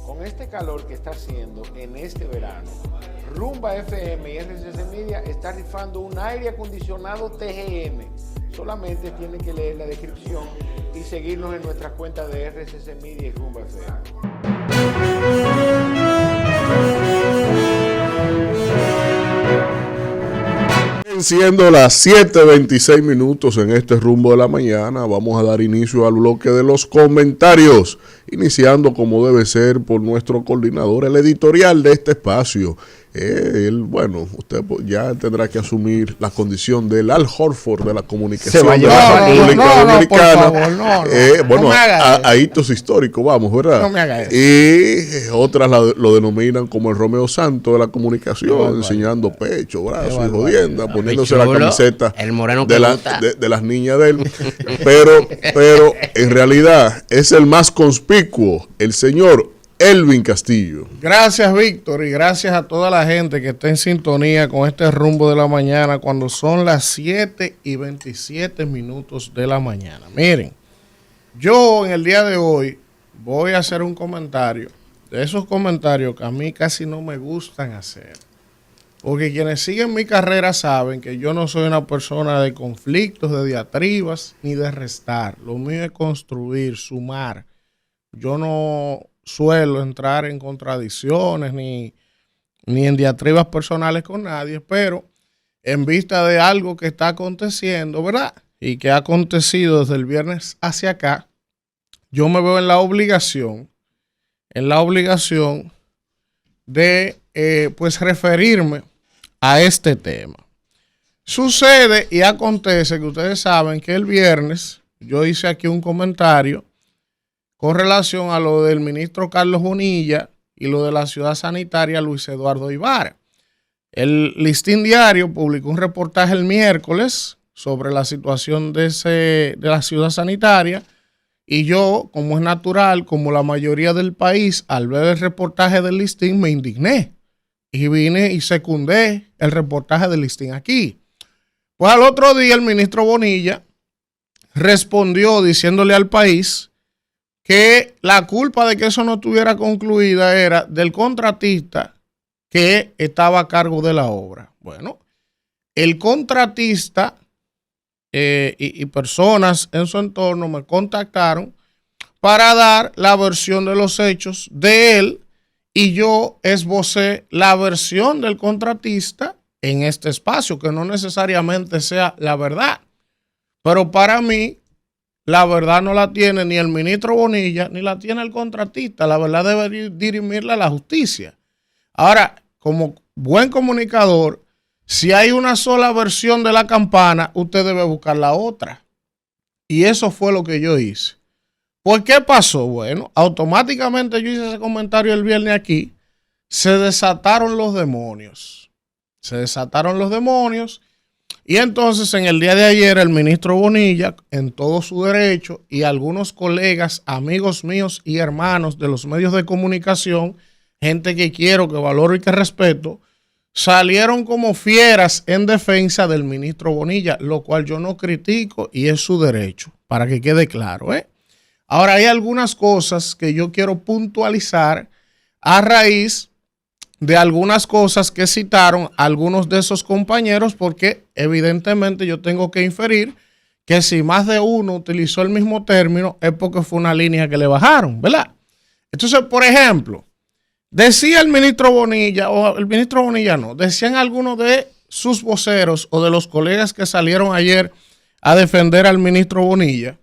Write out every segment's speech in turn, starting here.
con este calor que está haciendo en este verano, Rumba FM y RCC Media está rifando un aire acondicionado TGM. Solamente tienen que leer la descripción y seguirnos en nuestras cuentas de RCC Media y Rumba FM. Siendo las 7:26 minutos en este rumbo de la mañana, vamos a dar inicio al bloque de los comentarios, iniciando como debe ser por nuestro coordinador, el editorial de este espacio. Usted ya tendrá que asumir la condición del Al Horford de la comunicación de la República Dominicana. A hitos históricos, vamos, ¿verdad? No me haga eso. Y otras lo denominan como el Romeo Santo de la comunicación, enseñando pecho, brazos y jodienda, poniéndose la camiseta de las niñas de él. pero en realidad es el más conspicuo, el señor Elvin Castillo. Gracias, Víctor, y gracias a toda la gente que está en sintonía con este rumbo de la mañana cuando son las 7:27 minutos de la mañana. Miren, yo en el día de hoy voy a hacer un comentario, de esos comentarios que a mí casi no me gustan hacer, porque quienes siguen mi carrera saben que yo no soy una persona de conflictos, de diatribas, ni de restar. Lo mío es construir, sumar. Yo no suelo entrar en contradicciones ni en diatribas personales con nadie, pero en vista de algo que está aconteciendo, ¿verdad? Y que ha acontecido desde el viernes hacia acá, yo me veo en la obligación de referirme a este tema. Sucede y acontece que ustedes saben que el viernes yo hice aquí un comentario con relación a lo del ministro Carlos Bonilla y lo de la ciudad sanitaria Luis Eduardo Ibarra. El Listín Diario publicó un reportaje el miércoles sobre la situación de la ciudad sanitaria y yo, como es natural, como la mayoría del país, al ver el reportaje del Listín me indigné y vine y secundé el reportaje del Listín aquí. Pues al otro día el ministro Bonilla respondió diciéndole al país que la culpa de que eso no estuviera concluida era del contratista que estaba a cargo de la obra. Bueno, el contratista y personas en su entorno me contactaron para dar la versión de los hechos de él y yo esbocé la versión del contratista en este espacio, que no necesariamente sea la verdad. Pero para mí, la verdad no la tiene ni el ministro Bonilla, ni la tiene el contratista. La verdad debe dirimirla a la justicia. Ahora, como buen comunicador, si hay una sola versión de la campana, usted debe buscar la otra. Y eso fue lo que yo hice. ¿Por qué pasó? Bueno, automáticamente yo hice ese comentario el viernes aquí. Se desataron los demonios. Y entonces en el día de ayer el ministro Bonilla, en todo su derecho, y algunos colegas, amigos míos y hermanos de los medios de comunicación, gente que quiero, que valoro y que respeto, salieron como fieras en defensa del ministro Bonilla, lo cual yo no critico y es su derecho, para que quede claro, ¿eh? Ahora hay algunas cosas que yo quiero puntualizar a raíz de algunas cosas que citaron algunos de esos compañeros, porque evidentemente yo tengo que inferir que si más de uno utilizó el mismo término es porque fue una línea que le bajaron, ¿verdad? Entonces, por ejemplo, decía el ministro Bonilla, o el ministro Bonilla no, decían algunos de sus voceros o de los colegas que salieron ayer a defender al ministro Bonilla,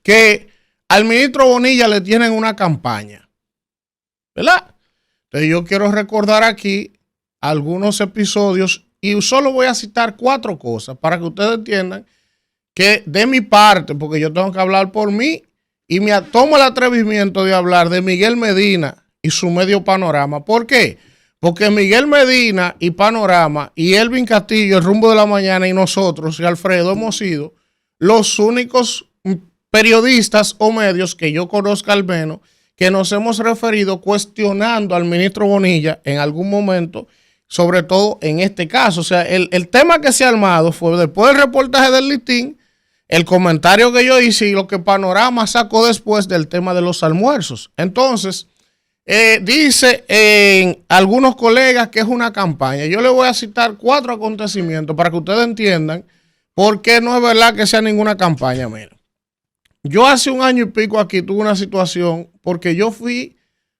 que al ministro Bonilla le tienen una campaña, ¿verdad? Entonces yo quiero recordar aquí algunos episodios y solo voy a citar 4 cosas para que ustedes entiendan que de mi parte, porque yo tengo que hablar por mí y me tomo el atrevimiento de hablar de Miguel Medina y su medio Panorama. ¿Por qué? Porque Miguel Medina y Panorama y Elvin Castillo, el rumbo de la mañana, y nosotros y Alfredo hemos sido los únicos periodistas o medios que yo conozca al menos que nos hemos referido cuestionando al ministro Bonilla en algún momento, sobre todo en este caso. O sea, el tema que se ha armado fue después del reportaje del Listín, el comentario que yo hice y lo que Panorama sacó después del tema de los almuerzos. Entonces, Dice en algunos colegas que es una campaña. Yo le voy a citar 4 acontecimientos para que ustedes entiendan por qué no es verdad que sea ninguna campaña. Mira, yo hace 1 año y pico aquí tuve una situación porque yo fui,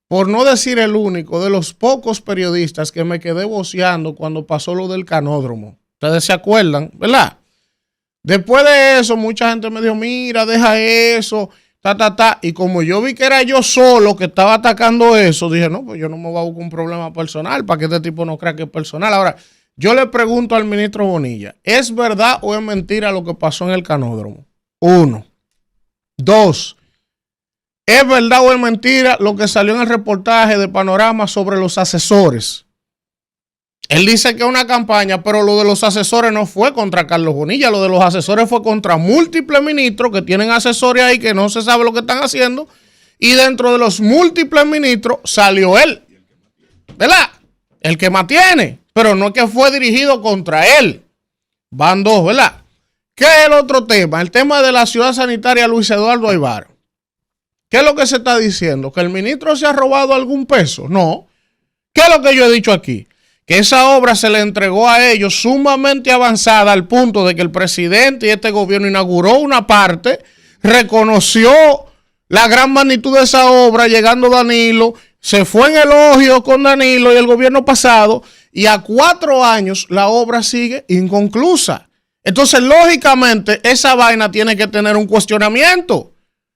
por no decir el único, de los pocos periodistas que me quedé voceando cuando pasó lo del canódromo. Ustedes se acuerdan, ¿verdad? Después de eso, mucha gente me dijo, mira, deja eso, Y como yo vi que era yo solo que estaba atacando eso, dije, no, pues yo no me voy a buscar un problema personal para que este tipo no crea que es personal. Ahora, yo le pregunto al ministro Bonilla, ¿es verdad o es mentira lo que pasó en el canódromo? 1. 2. ¿Es verdad o es mentira lo que salió en el reportaje de Panorama sobre los asesores? Él dice que es una campaña, pero lo de los asesores no fue contra Carlos Bonilla. Lo de los asesores fue contra múltiples ministros que tienen asesores ahí que no se sabe lo que están haciendo. Y dentro de los múltiples ministros salió él. ¿Verdad? El que más tiene. Pero no es que fue dirigido contra él. Van 2, ¿verdad? ¿Qué es el otro tema? El tema de la ciudad sanitaria Luis Eduardo Aybar. ¿Qué es lo que se está diciendo? ¿Que el ministro se ha robado algún peso? No. ¿Qué es lo que yo he dicho aquí? Que esa obra se le entregó a ellos sumamente avanzada al punto de que el presidente y este gobierno inauguró una parte, reconoció la gran magnitud de esa obra, llegando Danilo, se fue en elogio con Danilo y el gobierno pasado, y a 4 años la obra sigue inconclusa. Entonces, lógicamente, esa vaina tiene que tener un cuestionamiento.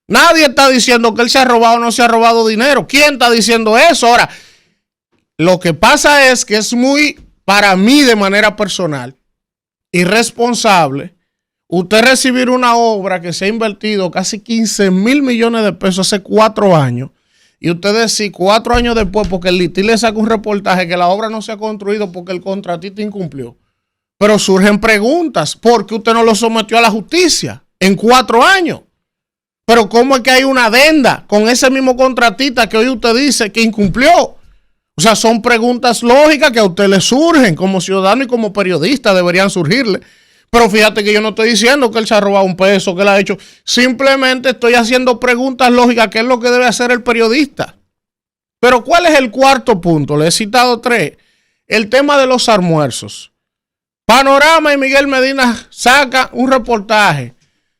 Nadie está diciendo que él se ha robado o no se ha robado dinero. ¿Quién está diciendo eso? Ahora, lo que pasa es que es muy, para mí de manera personal, irresponsable, usted recibir una obra que se ha invertido casi 15 mil millones de pesos hace 4 años, y usted decir 4 años después, porque el litil le saca un reportaje que la obra no se ha construido porque el contratista incumplió. Pero surgen preguntas, ¿por qué usted no lo sometió a la justicia en 4 años? Pero ¿cómo es que hay una adenda con ese mismo contratista que hoy usted dice que incumplió? O sea, son preguntas lógicas que a usted le surgen como ciudadano y como periodista deberían surgirle. Pero fíjate que yo no estoy diciendo que él se ha robado un peso, que él ha hecho. Simplemente estoy haciendo preguntas lógicas, que es lo que debe hacer el periodista. Pero ¿cuál es el cuarto punto? Le he citado 3. El tema de los almuerzos. Panorama y Miguel Medina saca un reportaje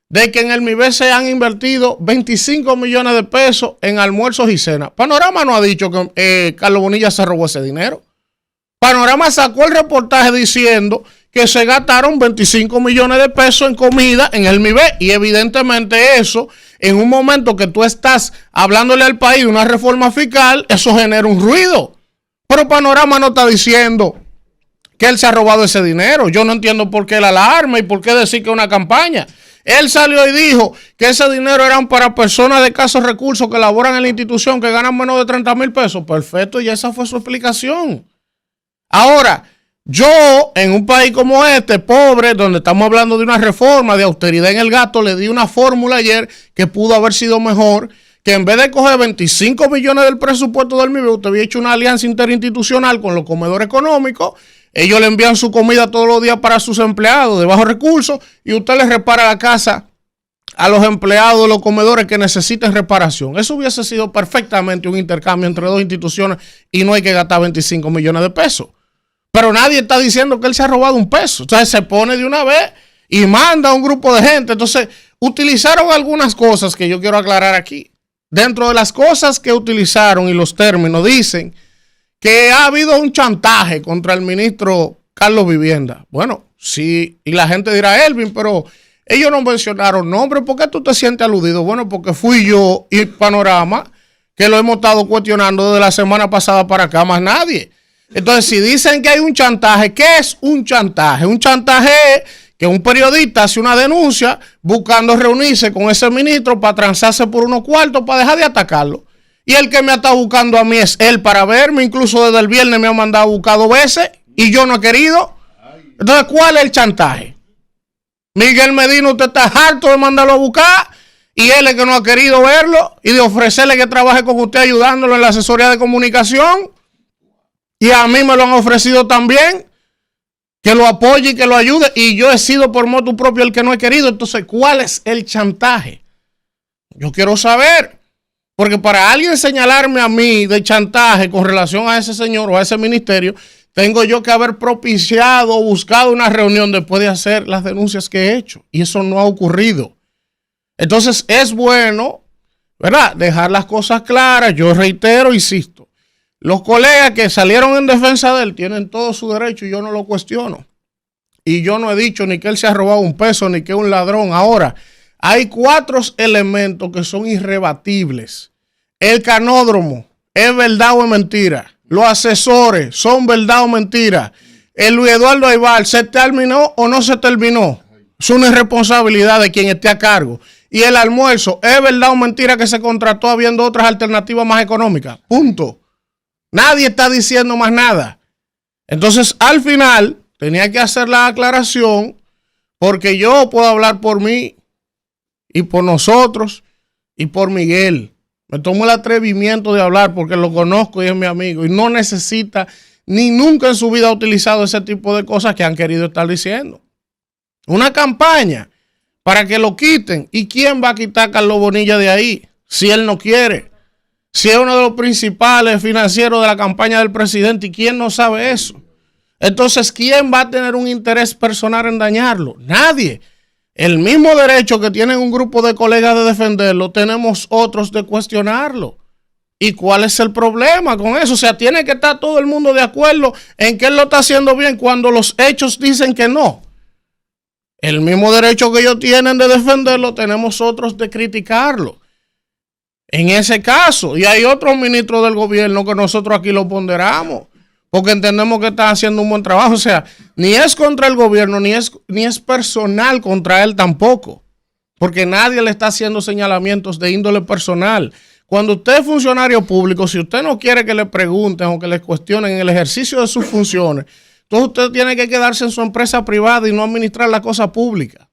de que en el MIBE se han invertido 25 millones de pesos en almuerzos y cenas. Panorama no ha dicho que Carlos Bonilla se robó ese dinero. Panorama sacó el reportaje diciendo que se gastaron 25 millones de pesos en comida en el MIBE, y evidentemente eso, en un momento que tú estás hablándole al país de una reforma fiscal, eso genera un ruido. Pero Panorama no está diciendo que él se ha robado ese dinero. Yo no entiendo por qué la alarma y por qué decir que es una campaña. Él salió y dijo que ese dinero eran para personas de escasos recursos que laboran en la institución, que ganan menos de 30 mil pesos. Perfecto, y esa fue su explicación. Ahora, yo en un país como este, pobre, donde estamos hablando de una reforma de austeridad en el gasto, le di una fórmula ayer que pudo haber sido mejor, que en vez de coger 25 millones del presupuesto del MIBE, usted había hecho una alianza interinstitucional con los comedores económicos. Ellos le envían su comida todos los días para sus empleados de bajos recursos, y usted les repara la casa a los empleados de los comedores que necesiten reparación. Eso hubiese sido perfectamente un intercambio entre 2 instituciones y no hay que gastar 25 millones de pesos. Pero nadie está diciendo que él se ha robado un peso. Entonces se pone de una vez y manda a un grupo de gente. Entonces utilizaron algunas cosas que yo quiero aclarar aquí. Dentro de las cosas que utilizaron y los términos, dicen que ha habido un chantaje contra el ministro Carlos Vivienda. Bueno, sí, y la gente dirá, Elvin, pero ellos no mencionaron nombre. ¿Por qué tú te sientes aludido? Bueno, porque fui yo y Panorama, que lo hemos estado cuestionando desde la semana pasada para acá, más nadie. Entonces, si dicen que hay un chantaje, ¿qué es un chantaje? Un chantaje es que un periodista hace una denuncia buscando reunirse con ese ministro para transarse por unos cuartos para dejar de atacarlo. Y el que me está buscando a mí es él para verme. Incluso desde el viernes me ha mandado a buscar 2 veces y yo no he querido. Entonces, ¿cuál es el chantaje? Miguel Medina, usted está harto de mandarlo a buscar y él es que no ha querido verlo y de ofrecerle que trabaje con usted ayudándolo en la asesoría de comunicación. Y a mí me lo han ofrecido también, que lo apoye y que lo ayude, y yo he sido por motu propio el que no he querido. Entonces, ¿cuál es el chantaje? Yo quiero saber. Porque para alguien señalarme a mí de chantaje con relación a ese señor o a ese ministerio, tengo yo que haber propiciado o buscado una reunión después de hacer las denuncias que he hecho. Y eso no ha ocurrido. Entonces es bueno, ¿verdad?, dejar las cosas claras. Yo reitero, insisto, los colegas que salieron en defensa de él tienen todo su derecho y yo no lo cuestiono. Y yo no he dicho ni que él se ha robado un peso ni que es un ladrón. Ahora, hay 4 elementos que son irrebatibles. El canódromo, ¿es verdad o es mentira? Los asesores, ¿son verdad o mentira? El Luis Eduardo Aybar, ¿se terminó o no se terminó? Es una irresponsabilidad de quien esté a cargo. Y el almuerzo, ¿es verdad o mentira que se contrató habiendo otras alternativas más económicas? Punto. Nadie está diciendo más nada. Entonces, al final, tenía que hacer la aclaración porque yo puedo hablar por mí y por nosotros y por Miguel. Me tomo el atrevimiento de hablar porque lo conozco y es mi amigo y no necesita ni nunca en su vida ha utilizado ese tipo de cosas que han querido estar diciendo. Una campaña para que lo quiten. ¿Y quién va a quitar a Carlos Bonilla de ahí si él no quiere? Si es uno de los principales financieros de la campaña del presidente, ¿y quién no sabe eso? Entonces, ¿quién va a tener un interés personal en dañarlo? Nadie. El mismo derecho que tienen un grupo de colegas de defenderlo, tenemos otros de cuestionarlo. ¿Y cuál es el problema con eso? O sea, tiene que estar todo el mundo de acuerdo en que él lo está haciendo bien cuando los hechos dicen que no. El mismo derecho que ellos tienen de defenderlo, tenemos otros de criticarlo. En ese caso, y hay otros ministros del gobierno que nosotros aquí lo ponderamos, porque entendemos que están haciendo un buen trabajo. O sea, ni es contra el gobierno, ni es personal contra él tampoco, porque nadie le está haciendo señalamientos de índole personal. Cuando usted es funcionario público, si usted no quiere que le pregunten o que le cuestionen en el ejercicio de sus funciones, entonces usted tiene que quedarse en su empresa privada y no administrar la cosa pública.